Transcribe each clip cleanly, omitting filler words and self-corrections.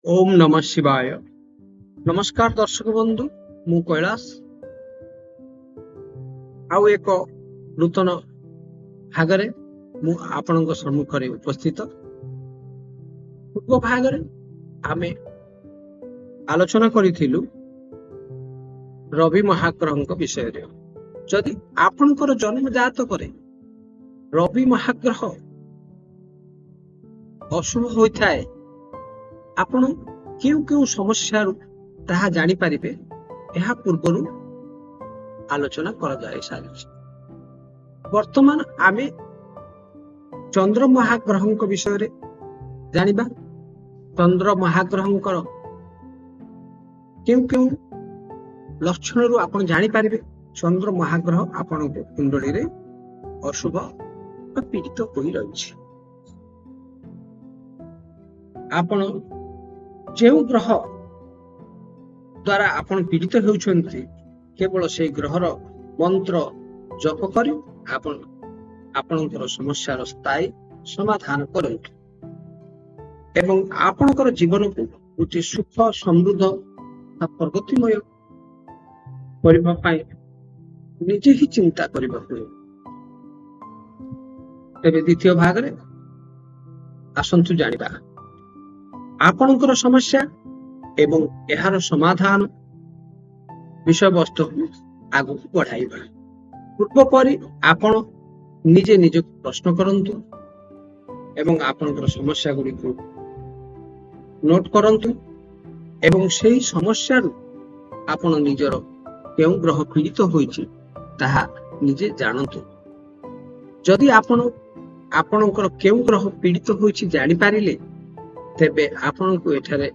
ओम नमः शिवाय। नमस्कार दर्शक बंधु, मु कैलाश आउ एक नूतन भागरे मु आपणक सम्मुखरे उपस्थित। पूर्व भागरे आमे आलोचना करिथिलु रवि महाग्रहଙ୍କ विषय। जदि आपणकर जन्म जातक रवि महाग्रह अशुभ होइथाय, आपण केउ केउ समस्या ताहा जानी पारिबे। एहा पूर्वरु आलोचना करा जाय सारिछि। वर्तमान आमे चंद्र महाग्रहଙ୍କ विषय जानिबा। चंद्र महाग्रहଙ୍କର केउ केउ लक्षण रु आपण जानी पारिबे। चंद्र महाग्रह आपणको कुंडली रे अशुभ पीड़ित होई रहिछि। आपण जेउ ग्रह द्वारा आपण पीड़ित होउछन्ति, केवल से ग्रहर मंत्र जप करी आपण आपणकर समस्यार स्थायी समाधान करंतु एवं आपणकर जीवन को गोटे सुख समृद्ध प्रगतिमय करबा पाई निजे ही चिंता करबा पड़े। तेबे द्वितीय भाग रे आसंतु जानिबा आपणकर समस्या एवं एहार समाधान विषय वस्तु आगु बढ़ाइबा। पूर्व परि आपण निजे निज प्रश्न करंतु एवं आपणकर समस्या गुडी को नोट करंतु एवं सेही समस्या रु आपण निजर केउ ग्रह पीड़ित होइछि ताहा निजे जानंतु। जदि आपणकर केउ ग्रह पीड़ित होइछि जानि पारिले, तेबे आपण को एठारे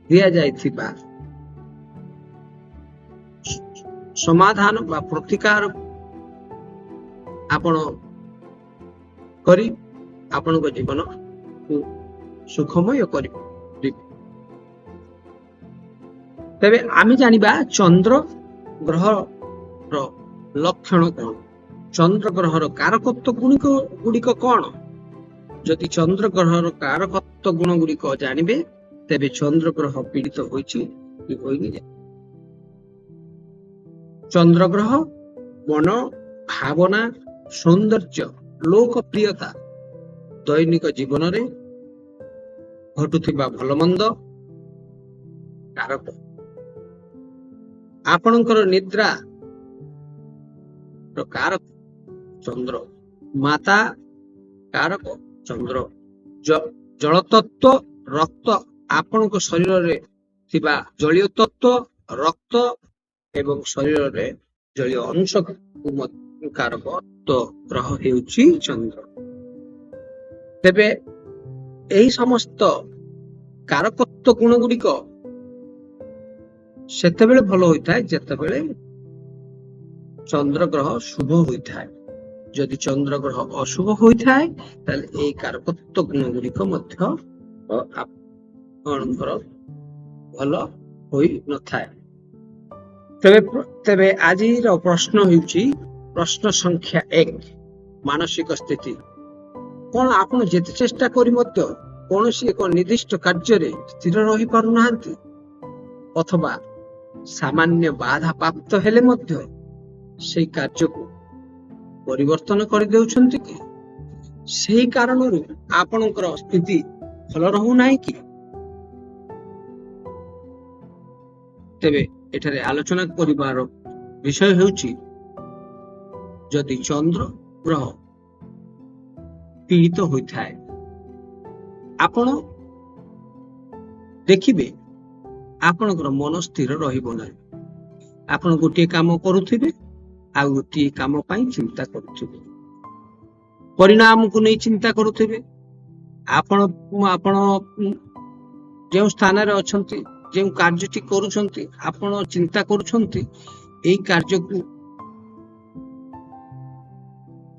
दिया जाइथिबा समाधान बा प्रतिकार आपण करी आपण को जीवन को सुखमय करि। तेबे आमी जानिबा चंद्र ग्रह रो लक्षण कोन, चंद्र ग्रह रो कारकत्व गुणिक कोन। जदि चंद्र ग्रह कारकत्व गुण गुड़िक जानिबे, तेबे चंद्र ग्रह पीड़ित होइछि कि होइनि। चंद्र ग्रह मन, भावना, सौंदर्य, लोकप्रियता, दैनिक जीवन रे घटुथिबा भलमंद कारक। आपणकर निद्रा रो कारक चंद्र, माता कारक चंद्र, जल तत्व, रक्त, आपण शरीर रे थिबा जलीय तत्व, रक्त एवं शरीर रे जलीय अंश कारक तो ग्रह हेउछि चंद्र। तेबे एही समस्त कारकत्व गुण गुड़िक सेतेबेले भलो होइथाय जेतेबेले चंद्र ग्रह शुभ होइथाय। जदि चंद्र ग्रह अशुभ होइथाय ताले ए कारकत्व गुण गुड़िक मध्य आपणकर भलो होई नथाय। तेबे आजिर प्रश्न हेउछि प्रश्न संख्या 1, मानसिक स्थिति कोन। आपण जेते चेष्टा करी मध्य कोनोसी एक निर्दिष्ट कार्य रे स्थिर रही पारु नाहंती, अथवा सामान्य बाधा प्राप्त हेले मध्य सेही कार्य को परिवर्तन कर देउछन्ति कि सेही कारणरु आपणकर स्थिति भल रहू नाही कि। तेबे एठारे आलोचना करिबार विषय हेउछि जदि चंद्र ग्रह पीड़ित होइथाय, आपण देखिबे आपणकर मन स्थिर रहिबो नाही। आपण गोटे काम करूथिबे आ गोटे काम पाई चिंता करूथिबे, परिणाम को नहीं चिंता करूथिबे। आपण जे स्थान रे अछंती, जे कार्यटी करूछंती, आपण चिंता करूछंती एई कार्य को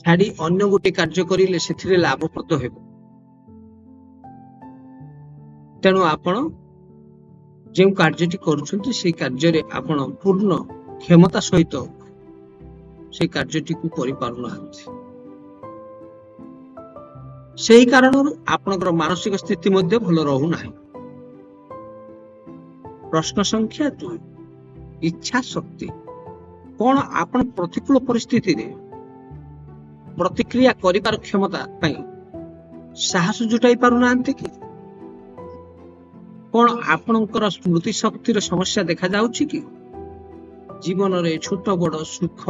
छाड़ी अन्य गोटे कार्य करिले सेथिरे लाभप्रद हेबो। तेणु आपण जे कार्यटी करूछंती से कार्य रे आपण पूर्ण क्षमता सहित से कार्यटी को करि पारु नाहंती। सेही कारणरु आपणकर मानसिक स्थिति मध्ये भल रहू नाही। ପ୍ରଶ୍ନ ସଂଖ୍ୟା 2 ଇଚ୍ଛା ଶକ୍ତି। କଣ ଆପଣ ପ୍ରତିକୂଳ ପରିସ୍ଥିତିରେ ପ୍ରତିକ୍ରିୟା କରିବାର କ୍ଷମତା ପାଇଁ ସାହସ ଜୁଟାଇ ପାରୁନାହାନ୍ତି କି? କଣ ଆପଣଙ୍କର ସ୍ମୃତି ଶକ୍ତିର ସମସ୍ୟା ଦେଖାଯାଉଛି କି? ଜୀବନରେ ଛୋଟ ବଡ଼ ସୁଖ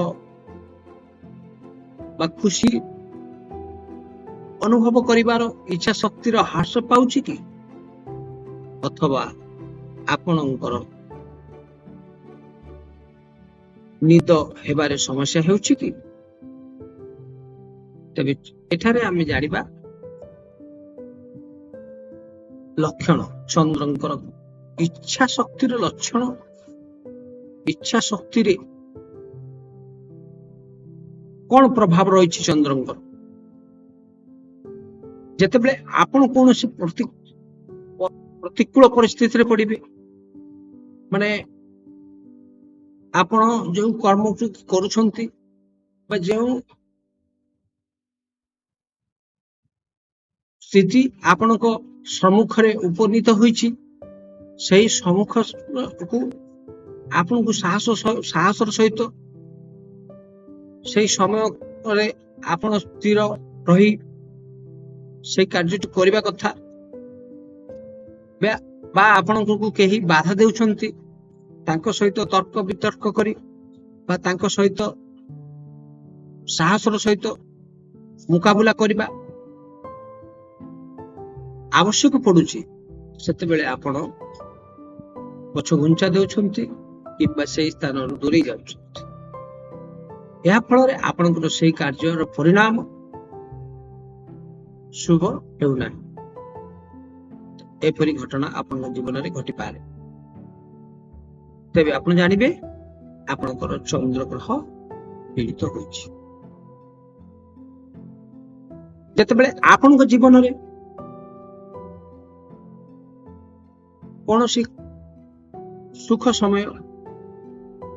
ବା ଖୁସି ଅନୁଭବ କରିବାର ଇଚ୍ଛା ଶକ୍ତିର ହ୍ରାସ ପାଉଛି କି? ଅଥବା ଆପଣଙ୍କର ନିଦ ହେବାରେ ସମସ୍ୟା ହେଉଛି କି? ତେବେ ଏଠାରେ ଆମେ ଜାଣିବା ଲକ୍ଷଣ ଚନ୍ଦ୍ରଙ୍କର ଇଚ୍ଛା ଶକ୍ତିର ଲକ୍ଷଣ। ଇଚ୍ଛା ଶକ୍ତିରେ କଣ ପ୍ରଭାବ ରହିଛି ଚନ୍ଦ୍ରଙ୍କର? ଯେତେବେଳେ ଆପଣ କୌଣସି ପ୍ରତିକୂଳ ପରିସ୍ଥିତିରେ ପଡିବେ, ମାନେ ଆପଣ ଯେଉଁ କର୍ମ କରୁଛନ୍ତି ବା ଯେଉଁ ସ୍ଥିତି ଆପଣଙ୍କ ସମ୍ମୁଖରେ ଉପନୀତ ହୋଇଛି, ସେହି ସମ୍ମୁଖକୁ ଆପଣଙ୍କୁ ସାହସର ସହିତ ସେହି ସମୟରେ ଆପଣ ସ୍ଥିର ରହି ସେଇ କାର୍ଯ୍ୟଟି କରିବା କଥା। ବା ଆପଣଙ୍କୁ କେହି ବାଧା ଦେଉଛନ୍ତି, ତାଙ୍କ ସହିତ ତର୍କ ବିତର୍କ କରି ବା ତାଙ୍କ ସହିତ ସାହସର ସହିତ ମୁକାବିଲା କରିବା ଆବଶ୍ୟକ ପଡୁଛି, ସେତେବେଳେ ଆପଣ ପଛ ଘୁଞ୍ଚା ଦେଉଛନ୍ତି କିମ୍ବା ସେହି ସ୍ଥାନରୁ ଦୂରେଇ ଯାଉଛନ୍ତି। ଏହା ଫଳରେ ଆପଣଙ୍କର ସେହି କାର୍ଯ୍ୟର ପରିଣାମ ଶୁଭ ହେଉନାହିଁ। ଏପରି ଘଟଣା ଆପଣଙ୍କ ଜୀବନରେ ଘଟିପାରେ। ତେବେ ଆପଣ ଜାଣିବେ ଆପଣଙ୍କର ଚନ୍ଦ୍ର ଗ୍ରହ ପୀଡ଼ିତ ହୋଇଛି। ଯେତେବେଳେ ଆପଣଙ୍କ ଜୀବନରେ କୌଣସି ସୁଖ ସମୟ,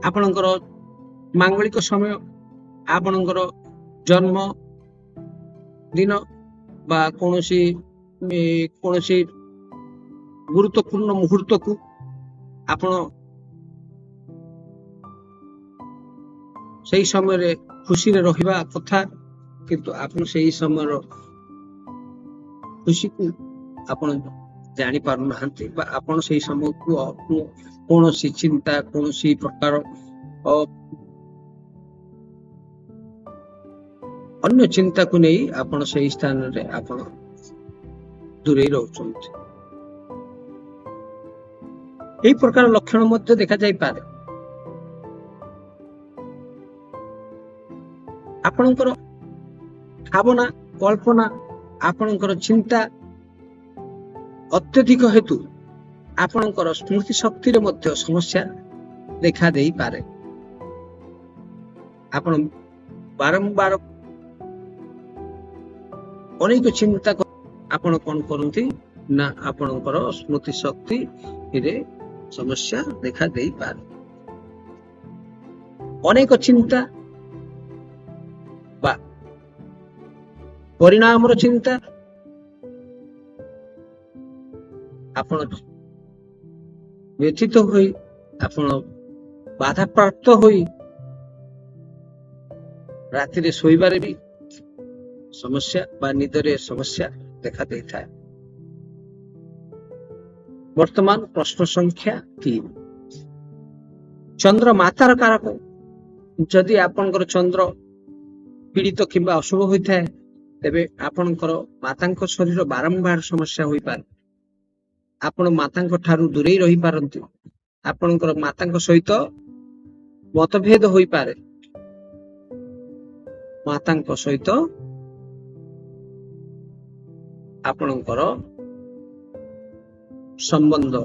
ଆପଣଙ୍କର ମାଙ୍ଗଳିକ ସମୟ, ଆପଣଙ୍କର ଜନ୍ମ ଦିନ ବା କୌଣସି ଗୁରୁତ୍ୱପୂର୍ଣ୍ଣ ମୁହୂର୍ତ୍ତକୁ ଆପଣ ସେହି ସମୟରେ ଖୁସିରେ ରହିବା କଥା, କିନ୍ତୁ ଆପଣ ସେହି ସମୟର ଖୁସିକୁ ଆପଣ ଜାଣିପାରୁନାହାନ୍ତି ବା ଆପଣ ସେହି ସମୟକୁ କୌଣସି ଚିନ୍ତା, କୌଣସି ପ୍ରକାର ଅନ୍ୟ ଚିନ୍ତାକୁ ନେଇ ଆପଣ ସେହି ସ୍ଥାନରେ ଆପଣ ଦୂରେଇ ରହୁଛନ୍ତି। ଏହି ପ୍ରକାର ଲକ୍ଷଣ ମଧ୍ୟ ଦେଖାଯାଇପାରେ। ଆପଣଙ୍କର ଭାବନା, କଳ୍ପନା, ଆପଣଙ୍କର ଚିନ୍ତା ଅତ୍ୟଧିକ ହେତୁ ଆପଣଙ୍କର ସ୍ମୃତି ଶକ୍ତିରେ ମଧ୍ୟ ସମସ୍ୟା ଦେଖା ଦେଇପାରେ। ଆପଣ ବାରମ୍ବାର ଅନେକ ଚିନ୍ତା ଆପଣ କଣ କରନ୍ତି ନା ଆପଣଙ୍କର ସ୍ମୃତି ଶକ୍ତିରେ ସମସ୍ୟା ଦେଖା ଦେଇପାରେ। ଅନେକ ଚିନ୍ତା ବା ପରିଣାମର ଚିନ୍ତା ଆପଣ ବ୍ୟଥିତ ହୋଇ, ଆପଣ ବାଧାପ୍ରାପ୍ତ ହୋଇ ରାତିରେ ଶୋଇବାରେ ବି ସମସ୍ୟା ବା ନିଦରେ ସମସ୍ୟା ଦେଖା ଦେଇଥାଏ। ବର୍ତ୍ତମାନ ପ୍ରଶ୍ନ ସଂଖ୍ୟା 3 ଚନ୍ଦ୍ର ମାତାର କାରକ। ଯଦି ଆପଣଙ୍କର ଚନ୍ଦ୍ର ପୀଡ଼ିତ କିମ୍ବା ଅଶୁଭ ହୋଇଥାଏ, ତେବେ ଆପଣଙ୍କର ମାତାଙ୍କ ଶରୀର ବାରମ୍ବାର ସମସ୍ୟା ହୋଇପାରେ। ଆପଣ ମାତାଙ୍କ ଠାରୁ ଦୂରେଇ ରହିପାରନ୍ତି। ଆପଣଙ୍କର ମାତାଙ୍କ ସହିତ ମତଭେଦ ହୋଇପାରେ। ମାତାଙ୍କ ସହିତ ଆପଣଙ୍କର ସମ୍ବନ୍ଧ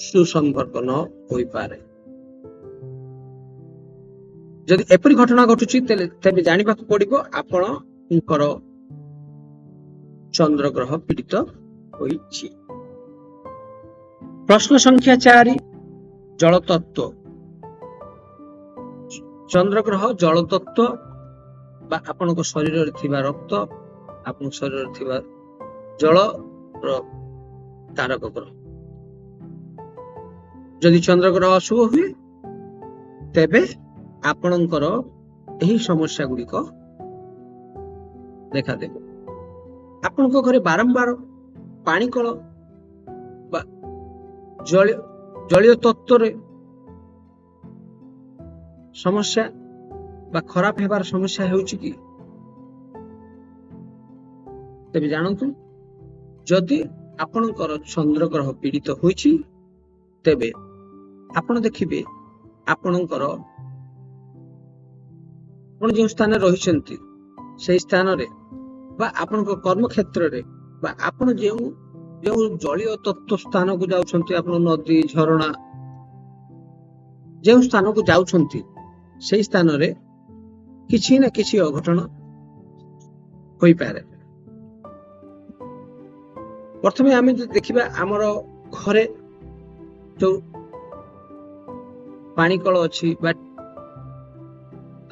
ସୁସମ୍ପର୍କ ନ ହୋଇପାରେ। ଯଦି ଏପରି ଘଟଣା ଘଟୁଛି, ତେବେ ଜାଣିବାକୁ ପଡିବ ଆପଣଙ୍କର ଚନ୍ଦ୍ର ଗ୍ରହ ପୀଡ଼ିତ ହୋଇଛି। ପ୍ରଶ୍ନ ସଂଖ୍ୟା 4 ଜଳ ତତ୍ତ୍ୱ। ଚନ୍ଦ୍ର ଗ୍ରହ ଜଳ ତତ୍ତ୍ୱ ବା ଆପଣଙ୍କ ଶରୀରରେ ଥିବା ରକ୍ତ, ଆପଣଙ୍କ ଶରୀରରେ ଥିବା ଜଳର କାରକ ଗ୍ରହ। ଯଦି ଚନ୍ଦ୍ର ଗ୍ରହ ଅଶୁଭ ହୁଏ ତେବେ ଆପଣଙ୍କର ଏହି ସମସ୍ୟା ଗୁଡିକ ଦେଖାଦେବ। ଆପଣଙ୍କ ଘରେ ବାରମ୍ବାର ପାଣି କଳ ବା ଜଳୀୟ ତତ୍ତ୍ୱରେ ସମସ୍ୟା ବା ଖରାପ ହେବାର ସମସ୍ୟା ହେଉଛି କି? ତେବେ ଜାଣନ୍ତୁ, ଯଦି ଆପଣଙ୍କର ଚନ୍ଦ୍ର ଗ୍ରହ ପୀଡ଼ିତ ହୋଇଛି ତେବେ ଆପଣ ଦେଖିବେ ଆପଣ ଯେଉଁ ସ୍ଥାନରେ ରହିଛନ୍ତି ସେହି ସ୍ଥାନରେ ବା ଆପଣଙ୍କ କର୍ମକ୍ଷେତ୍ରରେ ବା ଆପଣ ଯେଉଁ ଜଳୀୟ ତତ୍ତ୍ୱ ସ୍ଥାନକୁ ଯାଉଛନ୍ତି, ଆପଣ ନଦୀ, ଝରଣା ଯେଉଁ ସ୍ଥାନକୁ ଯାଉଛନ୍ତି ସେହି ସ୍ଥାନରେ କିଛି ନା କିଛି ଅଘଟଣ ହୋଇପାରେ। ପ୍ରଥମେ ଆମେ ଦେଖିବା ଆମର ଘରେ ଯୋଉ ପାଣି କଳ ଅଛି ବା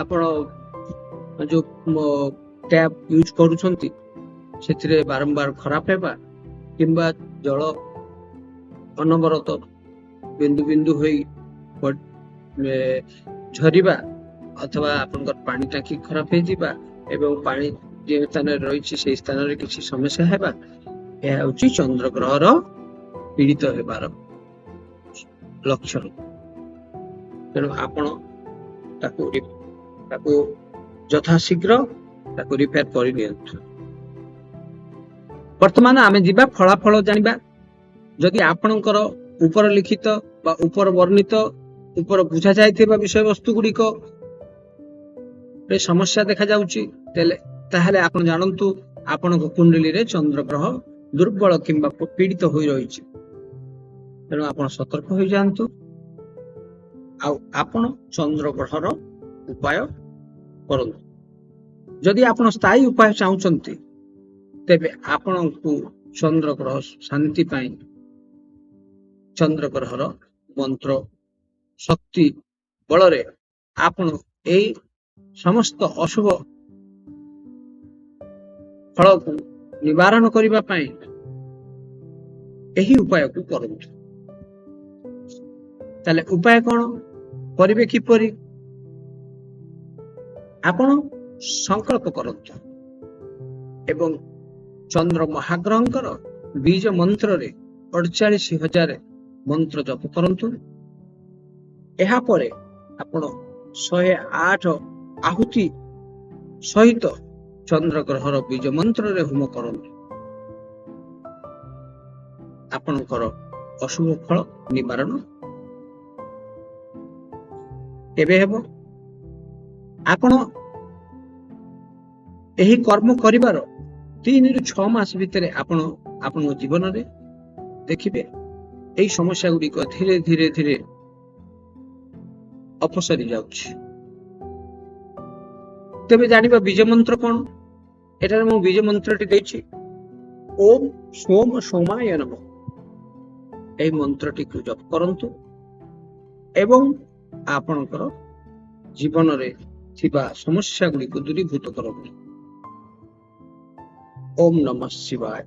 ଆପଣ ଯୋଉ ଟ୍ୟାପ ୟୁଜ କରୁଛନ୍ତି ସେଥିରେ ବାରମ୍ବାର ଖରାପ ହେବା କିମ୍ବା ଜଳ ଅନବରତ ବିନ୍ଦୁ ବିନ୍ଦୁ ହୋଇ ଝରିବା ଅଥବା ଆପଣଙ୍କର ପାଣି ଟାଙ୍କି ଖରାପ ହେଇଯିବା ଏବଂ ପାଣି ଯେଉଁ ସ୍ଥାନରେ ରହିଛି ସେହି ସ୍ଥାନରେ କିଛି ସମସ୍ୟା ହେବା, ଏହା ହେଉଛି ଚନ୍ଦ୍ର ଗ୍ରହର ପୀଡ଼ିତ ହେବାର ଲକ୍ଷଣ। ତେଣୁ ଆପଣ ତାକୁ ଯଥାଶୀଘ୍ର ତାକୁ ରିପେୟାର କରିନିଅନ୍ତୁ। ବର୍ତ୍ତମାନ ଆମେ ଯିବା ଫଳାଫଳ ଜାଣିବା। ଯଦି ଆପଣଙ୍କର ଉପର ଲିଖିତ ବା ଉପର ବର୍ଣ୍ଣିତ ଉପର ବୁଝା ଯାଇଥିବା ବିଷୟବସ୍ତୁ ଗୁଡିକ ସମସ୍ୟା ଦେଖାଯାଉଛି ତାହେଲେ ଆପଣ ଜାଣନ୍ତୁ ଆପଣଙ୍କ କୁଣ୍ଡଳୀରେ ଚନ୍ଦ୍ର ଗ୍ରହ ଦୁର୍ବଳ କିମ୍ବା ପୀଡ଼ିତ ହୋଇ ରହିଛି। ତେଣୁ ଆପଣ ସତର୍କ ହୋଇଯାଆନ୍ତୁ ଆଉ ଆପଣ ଚନ୍ଦ୍ର ଗ୍ରହର ଉପାୟ କରନ୍ତୁ। ଯଦି ଆପଣ ସ୍ଥାୟୀ ଉପାୟ ଚାହୁଁଛନ୍ତି ତେବେ ଆପଣଙ୍କୁ ଚନ୍ଦ୍ର ଗ୍ରହ ଶାନ୍ତି ପାଇଁ ଚନ୍ଦ୍ର ଗ୍ରହର ମନ୍ତ୍ର ଶକ୍ତି ବଳରେ ଆପଣ ଏହି ସମସ୍ତ ଅଶୁଭ ଫଳକୁ ନିବାରଣ କରିବା ପାଇଁ ଏହି ଉପାୟକୁ କରନ୍ତୁ। ତାହେଲେ ଉପାୟ କଣ କରିବେ, କିପରି? ଆପଣ ସଂକଳ୍ପ କରନ୍ତୁ ଏବଂ ଚନ୍ଦ୍ର ମହାଗ୍ରହଙ୍କର ବୀଜ ମନ୍ତ୍ରରେ 48,000 ମନ୍ତ୍ର ଜପ କରନ୍ତୁ। ଏହାପରେ ଆପଣ 108 ଆହୁତି ସହିତ ଚନ୍ଦ୍ର ଗ୍ରହର ବୀଜ ମନ୍ତ୍ରରେ ହୋମ କରନ୍ତୁ। ଆପଣଙ୍କର ଅଶୁଭ ଫଳ ନିବାରଣ କେବେ ହେବ? ଆପଣ ଏହି କର୍ମ କରିବାର 3 ରୁ 6 ମାସ ଭିତରେ ଆପଣ ଆପଣଙ୍କ ଜୀବନରେ ଦେଖିବେ ଏହି ସମସ୍ୟା ଗୁଡିକ ଧୀରେ ଧୀରେ ଧୀରେ ଅପସରି ଯାଉଛି। ତେବେ ଜାଣିବା ବୀଜ ମନ୍ତ୍ର କଣ? ଏଠାରେ ମୁଁ ବୀଜ ମନ୍ତ୍ରଟି ଦେଇଛି, ଓମ୍ ସୋମ ସୋମାୟ ନମଃ। ଏହି ମନ୍ତ୍ରଟିକୁ ଜପ କରନ୍ତୁ ଏବଂ ଆପଣଙ୍କର ଜୀବନରେ ଥିବା ସମସ୍ୟା ଗୁଡିକୁ ଦୂରୀଭୂତ କରନ୍ତୁ। ଓମ୍ ନମଃ ଶିବାୟ।